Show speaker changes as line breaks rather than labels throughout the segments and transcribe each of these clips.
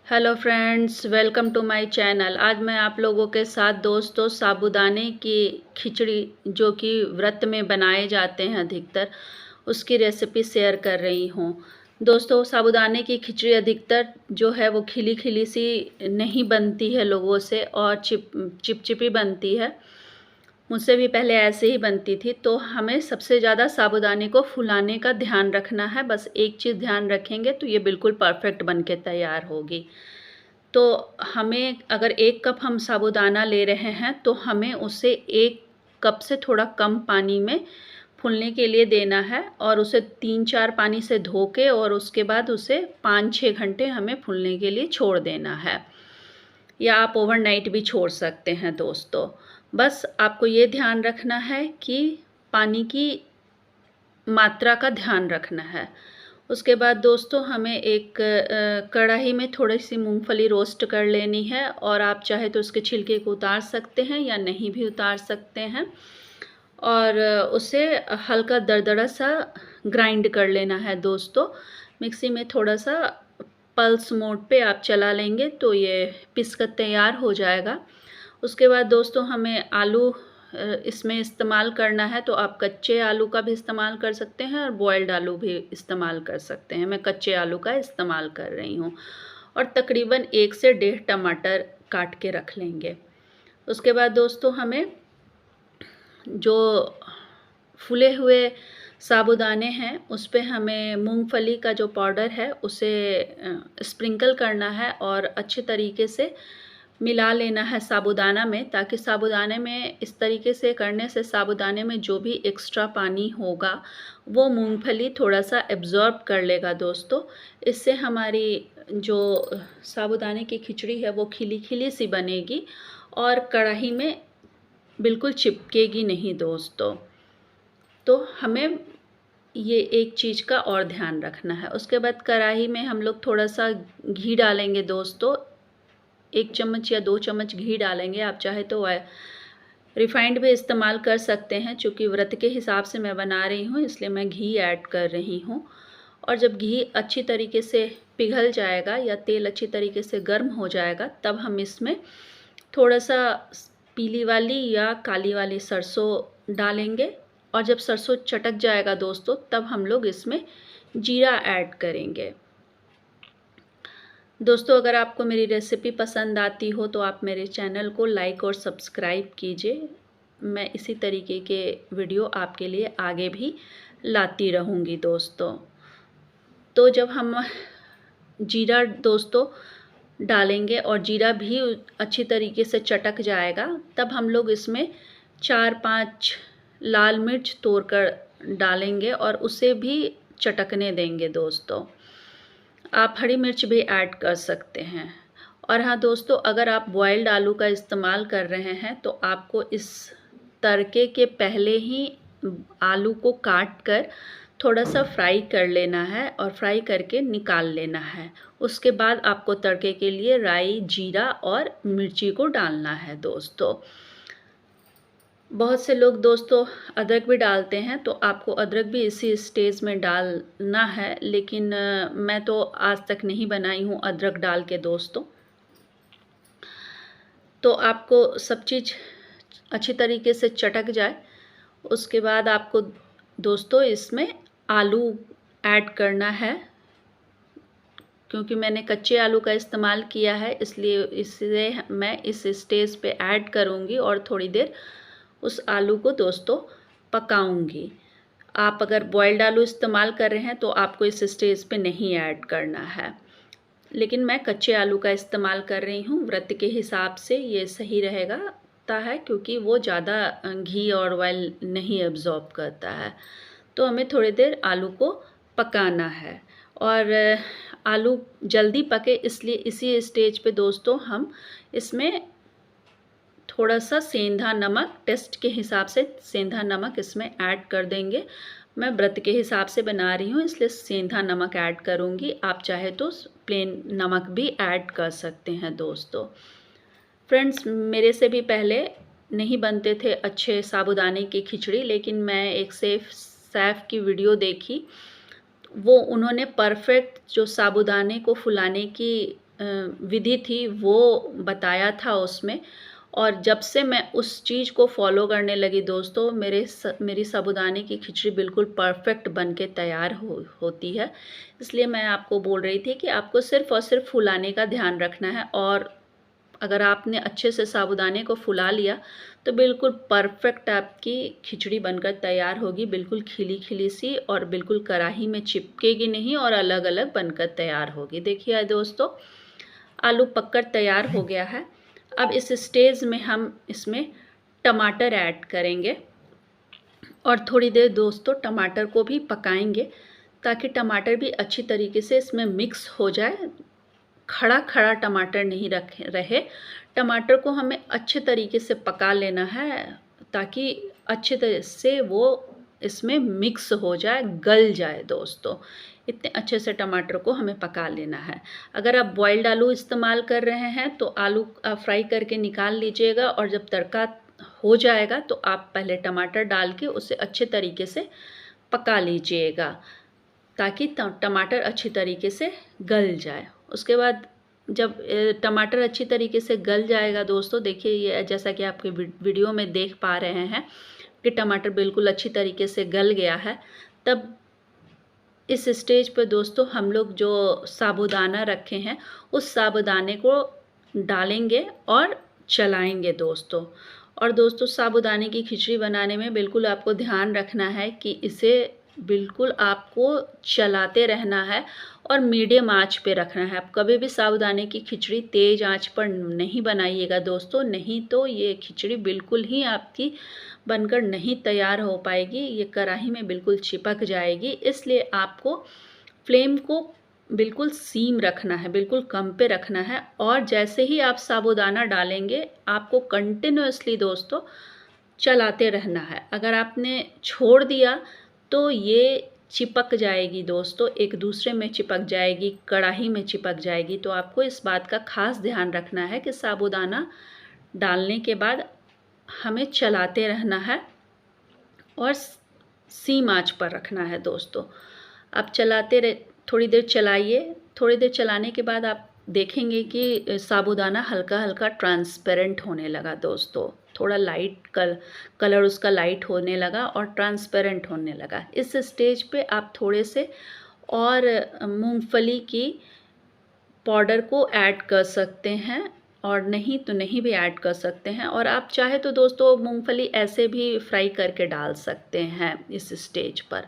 Hello friends, welcome to my channel. आज मैं आप लोगों के साथ दोस्तों साबूदाने की खिचड़ी जो कि व्रत में बनाए जाते हैं अधिकतर, उसकी रेसिपी शेयर कर रही हूँ। दोस्तों साबूदाने की खिचड़ी अधिकतर जो है वो खिली खिली सी नहीं बनती है लोगों से, और चिपचिपी बनती है। मुझसे भी पहले ऐसे ही बनती थी। तो हमें सबसे ज़्यादा साबूदाने को फुलाने का ध्यान रखना है। बस एक चीज़ ध्यान रखेंगे तो ये बिल्कुल परफेक्ट बन के तैयार होगी। तो हमें अगर 1 कप हम साबूदाना ले रहे हैं तो हमें उसे 1 कप से थोड़ा कम पानी में फूलने के लिए देना है, और उसे 3-4 पानी से धो के और उसके बाद उसे 5-6 घंटे हमें फूलने के लिए छोड़ देना है, या आप ओवरनाइट भी छोड़ सकते हैं दोस्तों। बस आपको ये ध्यान रखना है कि पानी की मात्रा का ध्यान रखना है। उसके बाद दोस्तों हमें एक कढ़ाई में थोड़ी-सी मूँगफली रोस्ट कर लेनी है, और आप चाहे तो उसके छिलके को उतार सकते हैं या नहीं भी उतार सकते हैं, और उसे हल्का दरदरा सा ग्राइंड कर लेना है दोस्तों। मिक्सी में थोड़ा-सा पल्स मोड पे आप चला लेंगे तो ये पिस कर तैयार हो जाएगा। उसके बाद दोस्तों हमें आलू इसमें इस्तेमाल करना है, तो आप कच्चे आलू का भी इस्तेमाल कर सकते हैं और बॉइल्ड आलू भी इस्तेमाल कर सकते हैं। मैं कच्चे आलू का इस्तेमाल कर रही हूँ, और तकरीबन 1 से 1.5 टमाटर काट के रख लेंगे। उसके बाद दोस्तों हमें जो फूले हुए साबूदाने हैं उस पे हमें मूंगफली का जो पाउडर है उसे स्प्रिंकल करना है, और अच्छे तरीके से मिला लेना है साबूदाना में, ताकि साबूदाने में इस तरीके से करने से साबूदाने में जो भी एक्स्ट्रा पानी होगा वो मूंगफली थोड़ा-सा एब्ज़ॉर्ब कर लेगा दोस्तों। इससे हमारी जो साबूदाने की खिचड़ी है वो खिली-खिली सी बनेगी, और कढ़ाई में बिल्कुल चिपकेगी नहीं दोस्तों। तो हमें ये एक चीज़ का और ध्यान रखना है। उसके बाद कढ़ाई में हम लोग थोड़ा-सा घी डालेंगे दोस्तों। 1 चम्मच या 2 चम्मच घी डालेंगे। आप चाहे तो रिफाइंड भी इस्तेमाल कर सकते हैं। चूँकि व्रत के हिसाब से मैं बना रही हूँ इसलिए मैं घी ऐड कर रही हूँ। और जब घी अच्छी तरीके से पिघल जाएगा या तेल अच्छी तरीके से गर्म हो जाएगा, तब हम इसमें थोड़ा-सा पीली वाली या काली वाली सरसों डालेंगे, और जब सरसों चटक जाएगा दोस्तों तब हम लोग इसमें जीरा ऐड करेंगे। दोस्तों अगर आपको मेरी रेसिपी पसंद आती हो तो आप मेरे चैनल को लाइक और सब्सक्राइब कीजिए। मैं इसी तरीके के वीडियो आपके लिए आगे भी लाती रहूँगी दोस्तों। तो जब हम जीरा दोस्तों डालेंगे और जीरा भी अच्छी तरीके से चटक जाएगा, तब हम लोग इसमें 4-5 लाल मिर्च तोड़कर डालेंगे और उसे भी चटकने देंगे दोस्तों। आप हरी मिर्च भी ऐड कर सकते हैं। और हाँ दोस्तों, अगर आप बॉइल्ड आलू का इस्तेमाल कर रहे हैं तो आपको इस तड़के के पहले ही आलू को काट कर थोड़ा-सा फ्राई कर लेना है, और फ्राई करके निकाल लेना है। उसके बाद आपको तड़के के लिए राई, जीरा और मिर्ची को डालना है दोस्तों। बहुत से लोग दोस्तों अदरक भी डालते हैं, तो आपको अदरक भी इसी स्टेज में डालना है, लेकिन मैं तो आज तक नहीं बनाई हूँ अदरक डाल के दोस्तों। तो आपको सब चीज़ अच्छी तरीके से चटक जाए, उसके बाद आपको दोस्तों इसमें आलू ऐड करना है। क्योंकि मैंने कच्चे आलू का इस्तेमाल किया है इसलिए इसे मैं इस स्टेज पे ऐड करूँगी, और थोड़ी देर उस आलू को दोस्तों पकाऊँगी। आप अगर बॉइल्ड आलू इस्तेमाल कर रहे हैं तो आपको इस स्टेज पे नहीं ऐड करना है, लेकिन मैं कच्चे आलू का इस्तेमाल कर रही हूँ। व्रत के हिसाब से ये सही रहेगा है, क्योंकि वो ज़्यादा घी और ऑयल नहीं एब्ज़ॉर्ब करता है। तो हमें थोड़ी देर आलू को पकाना है, और आलू जल्दी पके इसलिए इसी स्टेज पे दोस्तों हम इसमें थोड़ा-सा सेंधा नमक टेस्ट के हिसाब से सेंधा नमक इसमें ऐड कर देंगे। मैं व्रत के हिसाब से बना रही हूँ इसलिए सेंधा नमक ऐड करूँगी। आप चाहे तो प्लेन नमक भी ऐड कर सकते हैं दोस्तों। फ्रेंड्स, मेरे से भी पहले नहीं बनते थे अच्छे साबूदाने की खिचड़ी, लेकिन मैं एक शेफ़ की वीडियो देखी। वो उन्होंने परफ़ेक्ट जो साबूदाने को फुलाने की विधि थी वो बताया था उसमें, और जब से मैं उस चीज़ को फ़ॉलो करने लगी दोस्तों, मेरी साबूदाने की खिचड़ी बिल्कुल परफ़ेक्ट बन के तैयार होती है। इसलिए मैं आपको बोल रही थी कि आपको सिर्फ़ और सिर्फ़ फुलाने का ध्यान रखना है, और अगर आपने अच्छे से साबूदाने को फुला लिया तो बिल्कुल परफ़ेक्ट आपकी खिचड़ी बनकर तैयार होगी, बिल्कुल खिली-खिली सी, और बिल्कुल कढ़ाई में चिपकेगी नहीं और अलग-अलग बनकर तैयार होगी। देखिए दोस्तों, आलू पककर तैयार हो गया है। अब इस स्टेज में हम इसमें टमाटर ऐड करेंगे और थोड़ी देर दोस्तों टमाटर को भी पकाएंगे, ताकि टमाटर भी अच्छी तरीके से इसमें मिक्स हो जाए। खड़ा-खड़ा टमाटर नहीं रहे। टमाटर को हमें अच्छे तरीके से पका लेना है, ताकि अच्छे तरह से वो इसमें मिक्स हो जाए, गल जाए दोस्तों। इतने अच्छे से टमाटर को हमें पका लेना है। अगर आप बॉइल्ड आलू इस्तेमाल कर रहे हैं तो आलू फ्राई करके निकाल लीजिएगा, और जब तड़का हो जाएगा तो आप पहले टमाटर डाल के उसे अच्छे तरीके से पका लीजिएगा, ताकि टमाटर अच्छी तरीके से गल जाए। उसके बाद जब टमाटर अच्छी तरीके से गल जाएगा दोस्तों, देखिए ये जैसा कि आपके वीडियो में देख पा रहे हैं कि टमाटर बिल्कुल अच्छी तरीके से गल गया है। तब इस स्टेज पे दोस्तों हम लोग जो साबूदाना रखे हैं उस साबूदाने को डालेंगे और चलाएंगे दोस्तों। और दोस्तों साबूदाने की खिचड़ी बनाने में बिल्कुल आपको ध्यान रखना है कि इसे बिल्कुल आपको चलाते रहना है और मीडियम आंच पे रखना है। आप कभी भी साबूदाने की खिचड़ी तेज़ आंच पर नहीं बनाइएगा दोस्तों, नहीं तो ये खिचड़ी बिल्कुल ही आपकी बनकर नहीं तैयार हो पाएगी, ये कढ़ाई में बिल्कुल चिपक जाएगी। इसलिए आपको फ्लेम को बिल्कुल सीम रखना है, बिल्कुल कम पे रखना है, और जैसे ही आप साबूदाना डालेंगे आपको कंटिन्यूअसली दोस्तों चलाते रहना है। अगर आपने छोड़ दिया तो ये चिपक जाएगी दोस्तों, एक दूसरे में चिपक जाएगी, कढ़ाई में चिपक जाएगी। तो आपको इस बात का ख़ास ध्यान रखना है कि साबूदाना डालने के बाद हमें चलाते रहना है और सीम आंच पर रखना है दोस्तों। आप थोड़ी देर चलाइए। थोड़ी देर चलाने के बाद आप देखेंगे कि साबूदाना हल्का हल्का ट्रांसपेरेंट होने लगा दोस्तों, थोड़ा लाइट कलर उसका लाइट होने लगा और ट्रांसपेरेंट होने लगा। इस स्टेज पे आप थोड़े से और मूंगफली की पाउडर को ऐड कर सकते हैं, और नहीं तो नहीं भी ऐड कर सकते हैं। और आप चाहे तो दोस्तों मूंगफली ऐसे भी फ्राई करके डाल सकते हैं इस स्टेज पर।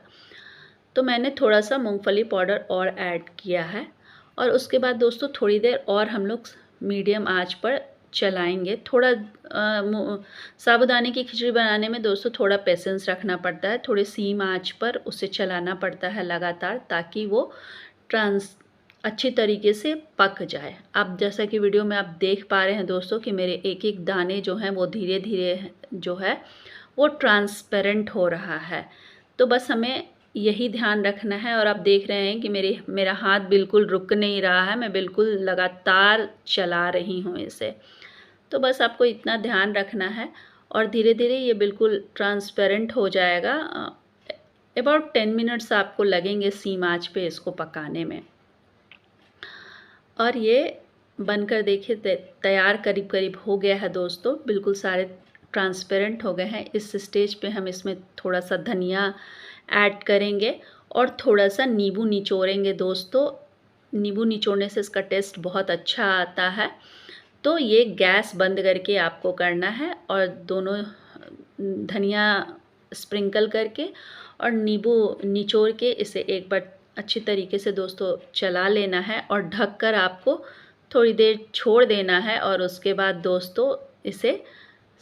तो मैंने थोड़ा सा मूंगफली पाउडर और ऐड किया है, और उसके बाद दोस्तों थोड़ी देर और हम लोग मीडियम आंच पर चलाएंगे। थोड़ा साबूदाने की खिचड़ी बनाने में दोस्तों थोड़ा पेशेंस रखना पड़ता है, थोड़ी सीम आंच पर उसे चलाना पड़ता है लगातार, ताकि वो अच्छी तरीके से पक जाए। आप जैसा कि वीडियो में आप देख पा रहे हैं दोस्तों कि मेरे एक एक दाने जो हैं वो धीरे धीरे जो है वो ट्रांसपेरेंट हो रहा है। तो बस हमें यही ध्यान रखना है। और आप देख रहे हैं कि मेरा हाथ बिल्कुल रुक नहीं रहा है, मैं बिल्कुल लगातार चला रही हूँ इसे। तो बस आपको इतना ध्यान रखना है, और धीरे धीरे ये बिल्कुल ट्रांसपेरेंट हो जाएगा। अबाउट 10 मिनट्स आपको लगेंगे सीम आंच पे इसको पकाने में। और ये बनकर देखिए तैयार करीब करीब हो गया है दोस्तों, बिल्कुल सारे ट्रांसपेरेंट हो गए हैं। इस स्टेज पे हम इसमें थोड़ा सा धनिया ऐड करेंगे और थोड़ा सा नींबू निचोड़ेंगे दोस्तों। नींबू निचोड़ने से इसका टेस्ट बहुत अच्छा आता है। तो ये गैस बंद करके आपको करना है, और दोनों धनिया स्प्रिंकल करके और नींबू निचोड़ के इसे एक बार अच्छी तरीके से दोस्तों चला लेना है, और ढककर आपको थोड़ी देर छोड़ देना है, और उसके बाद दोस्तों इसे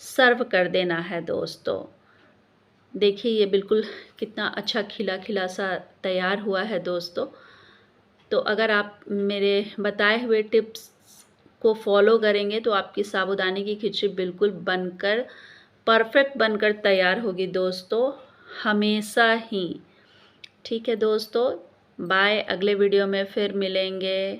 सर्व कर देना है दोस्तों। देखिए ये बिल्कुल कितना अच्छा खिला खिला सा तैयार हुआ है दोस्तों। तो अगर आप मेरे बताए हुए टिप्स को फॉलो करेंगे तो आपकी साबूदाने की खिचड़ी बिल्कुल बनकर परफेक्ट बनकर तैयार होगी दोस्तों, हमेशा ही। ठीक है दोस्तों, बाय। अगले वीडियो में फिर मिलेंगे।